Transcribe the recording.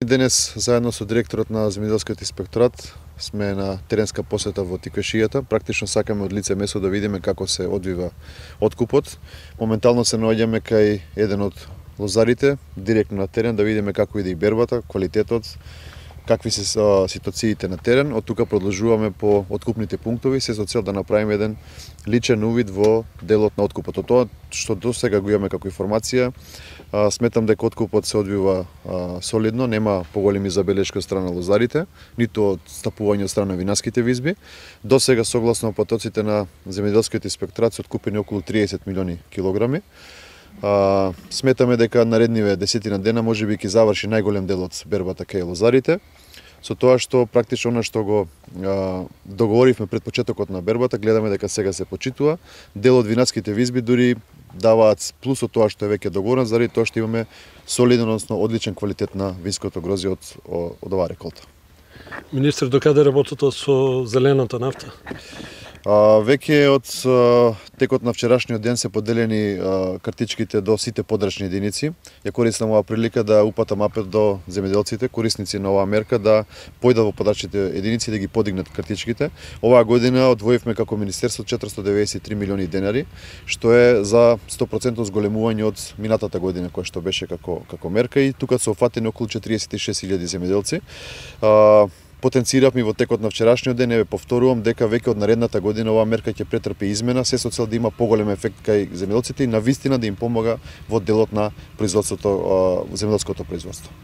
Денес, заедно со директорот на Земјоделскиот инспекторат, сме на теренска посета во Тиквешијата. Практично сакаме од лице место да видиме како се одвива откупот. Моментално се наоѓаме кај еден од лозарите, директно на терен, да видиме како иде и бербата, квалитетот, какви се ситуациите на терен. Од тука продолжуваме по откупните пунктови, се со цел да направиме еден личен увид во делот на откупот. Од тоа што досега го имаме како информација, сметам дека откупот се одвива солидно, нема поголеми забелешки од страна лозарите, ниту од стапување од страна винаските визби. Досега, согласно потоците на Земјоделскиот инспекторат, се откупени околу 30 милиони килограми. Сметаме дека наредниве десетина дена можеби ќе заврши најголем дел од бербата кај лозарите, со тоа што практично она што го договоривме пред почетокот на бербата, гледаме дека сега се почитува. Дел од винаските визби дури даваат плюс од тоа што е веќе договорено, заради тоа што имаме солиден, односно одличен квалитет на винското грозје од оваа реколта. Министер, докаде работата со зелената нафта? Веќе од текот на вчерашниот ден се поделени картичките до сите подрачни единици. Ја користам оваа прилика да упатам апел до земјоделците, корисници на оваа мерка, да појдат во подрачните единици да ги подигнат картичките. Оваа година одвоивме како министерство 493 милиони денари, што е за 100% зголемување од минатата година која што беше како мерка, и тука се офатени околу 46.000 земјоделци. Потенциравме во текот на вчерашниот ден, повторувам дека веќе од наредната година оваа мерка ќе претрпи измена, се со цел да има поголем ефект кај земјоделците и навистина да им помага во делот на производството, земјоделското производство.